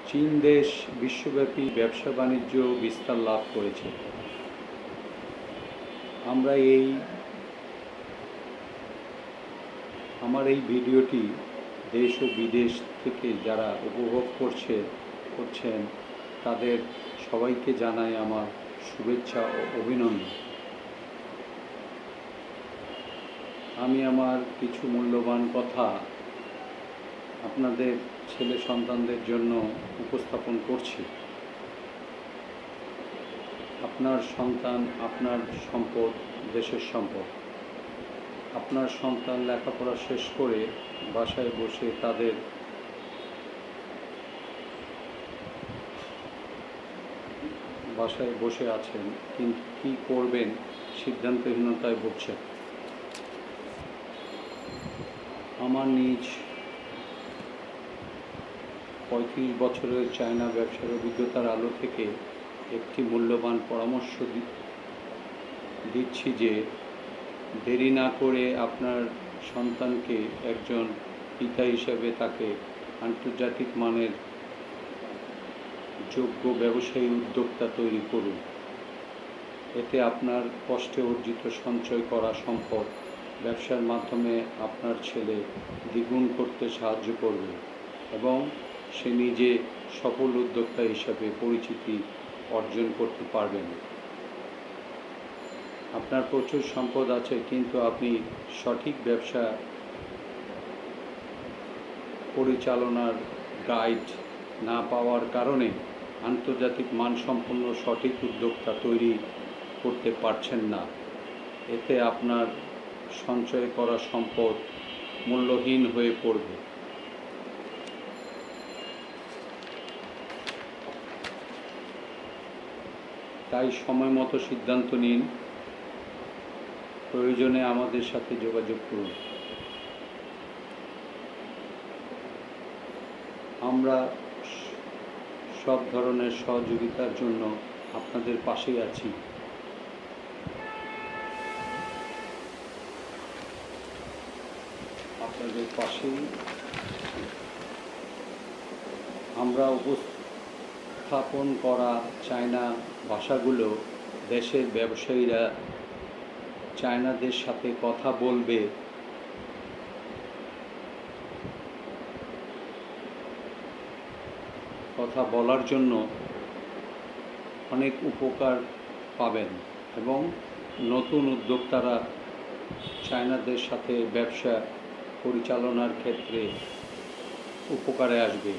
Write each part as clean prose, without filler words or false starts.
চীন দেশ বিশ্বব্যাপী ব্যবসা বাণিজ্য বিস্তার লাভ করেছে। আমরা আমার এই ভিডিওটি দেশ ও বিদেশ থেকে যারা উপভোগ করছেন তাদের সবাইকে জানাই আমার শুভেচ্ছা ও অভিনন্দন। আমি আমার কিছু মূল্যবান কথা আপনাদের ছেলে সন্তানদের জন্য উপস্থাপন করছি। আপনার সন্তান আপনার সম্পদ, দেশের সম্পদ। আপনার সন্তান লেখাপড়া শেষ করে বাসায় বসে আছেন, কিন্তু কী করবেন সিদ্ধান্তহীনতায় ভুগছেন। আমার নিজ 35 বছরের চায়না ব্যবসার অভিজ্ঞতার আলো থেকে একটি মূল্যবান পরামর্শ দিচ্ছি যে দেরি না করে আপনার সন্তানকে একজন পিতা হিসেবে তাকে আন্তর্জাতিক মানের যোগ্য ব্যবসায়ী উদ্যোক্তা তৈরি করুন। এতে আপনার কষ্টে অর্জিত সঞ্চয় করা সম্পদ ব্যবসার মাধ্যমে আপনার ছেলে দ্বিগুণ করতে সাহায্য করবে এবং সে নিজে সফল উদ্যোক্তা হিসাবে পরিচিতি অর্জন করতে পারবেন। আপনার প্রচুর সম্পদ আছে, কিন্তু আপনি সঠিক ব্যবসা পরিচালনার গাইড না পাওয়ার কারণে আন্তর্জাতিক মানসম্পন্ন সঠিক উদ্যোক্তা তৈরি করতে পারছেন না। এতে আপনার সঞ্চয় করা সম্পদ মূল্যহীন হয়ে পড়বে। তাই সময় মতো সিদ্ধান্ত নিন। প্রয়োজনে আমাদের সাথে যোগাযোগ করুন। আমরা সব ধরনের সহযোগিতার জন্য আপনাদের পাশেই আছি। আপনাদের পাশেই আমরা উপস্থাপন করা চায়না ভাষাগুলো দেশের ব্যবসায়ীরা চায়নাদের সাথে কথা বলার জন্য অনেক উপকার পাবেন এবং নতুন উদ্যোক্তারা চায়নাদের সাথে ব্যবসা পরিচালনার ক্ষেত্রে উপকারে আসবে।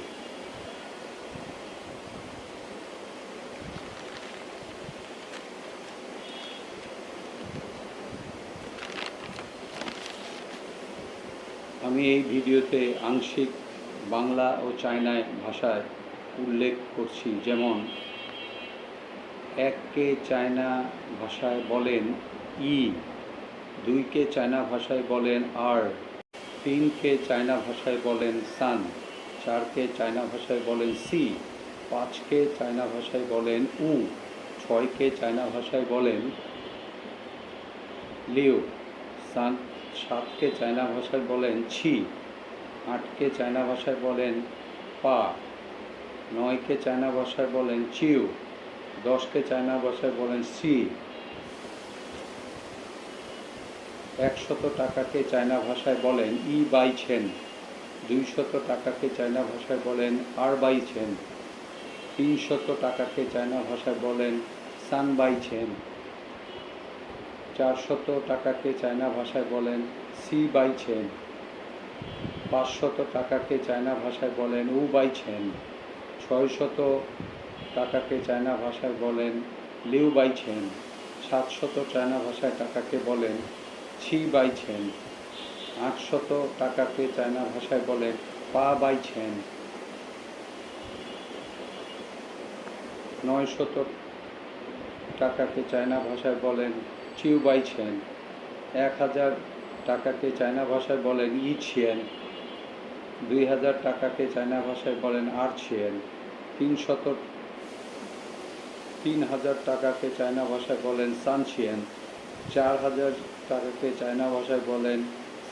আমি এই ভিডিওতে আংশিক বাংলা ও চায়না ভাষায় উল্লেখ করছি, যেমন 1কে চায়না ভাষায় বলেন ই, 2কে চায়না ভাষায় বলেন আর, 3কে চায়না ভাষায় বলেন সান, 4কে চায়না ভাষায় বলেন সি, 5কে চায়না ভাষায় বলেন উ, 6কে চায়না ভাষায় বলেন লিউ, 7কে চায়না ভাষায় বলেন ছি, 8কে চায়না ভাষায় বলেন পা, 9কে চায়না ভাষায় বলেন চিউ, 10কে চায়না ভাষায় বলেন সি। 100 টাকাকে চায়না ভাষায় বলেন ই বাই ছেন, 200 টাকাকে চায়না ভাষায় বলেন আর বাই ছেন, 300 টাকাকে চায়না ভাষায় বলেন সান বাই ছেন, 400 টাকাকে চায়না ভাষায় বলেন সি বাই ছেন, 500 টাকাকে চায়না ভাষায় বলেন উ বাই ছেন, 600 টাকাকে চায়না ভাষায় বলেন লিউ বাই ছেন, 700 চায়না ভাষায় টাকাকে বলেন ছি বাই ছেন, 800 টাকাকে চায়না ভাষায় বলেন পা বাই ছেন, 900 টাকাকে চায়না ভাষায় বলেন চিউ বাই ছেন, 1000 টাকাকে চায়না ভাষায় বলেন ই ছিয়েন, 2000 টাকাকে চায়না ভাষায় বলেন আর ছিয়েন, 3000 টাকাকে চায়না ভাষায় বলেন সান ছিয়েন, 4000 টাকাকে চায়না ভাষায় বলেন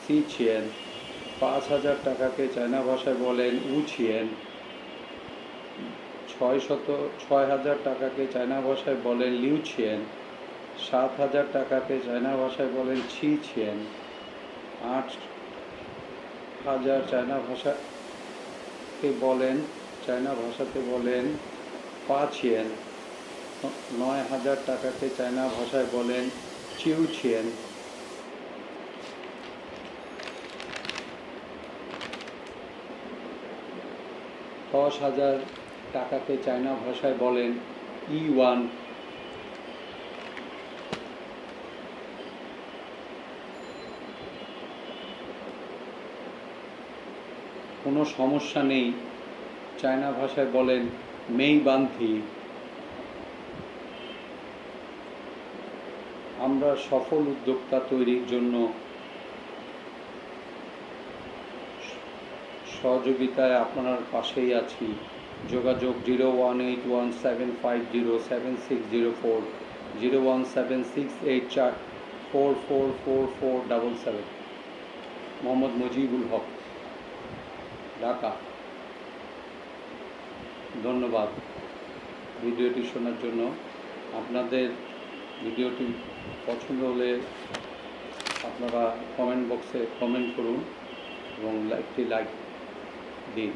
সি ছিয়েন, 5000 টাকাকে চায়না ভাষায় বলেন উ ছিয়েন, 6,000 টাকাকে চায়না ভাষায় বলেন লিউছিয়েন। 7,000 টাকাকে চায়না ভাষায় বলেন ছিছিয়েন। 8,000 চায়না ভাষাতে বলেন পাছিয়েন। 9,000 টাকাকে চায়না ভাষায় বলেন চিউছিয়েন। 10,000 টাকাকে চায়না ভাষায় বলেন ইওয়ান। কোনো সমস্যা নেই চায়না ভাষায় বলেন মেইবান্থি। আমরা সফল উদ্যোক্তা তৈরির জন্য সহযোগিতায় আপনার পাশেই আছি। যোগাযোগ 01817507604, 01768444477। মোহাম্মদ মুজিবুল হক, ঢাকা। ধন্যবাদ ভিডিওটি শোনার জন্য। আপনাদের ভিডিওটি পছন্দ হলে আপনারা কমেন্ট বক্সে কমেন্ট করুন এবং একটি লাইক দিন।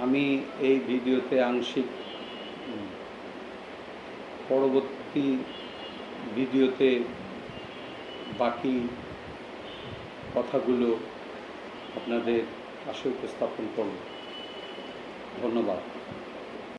আমি এই ভিডিওতে আংশিক, পরবর্তী ভিডিওতে বাকি কথাগুলো আপনাদের পাশে উপস্থাপন করব। ধন্যবাদ।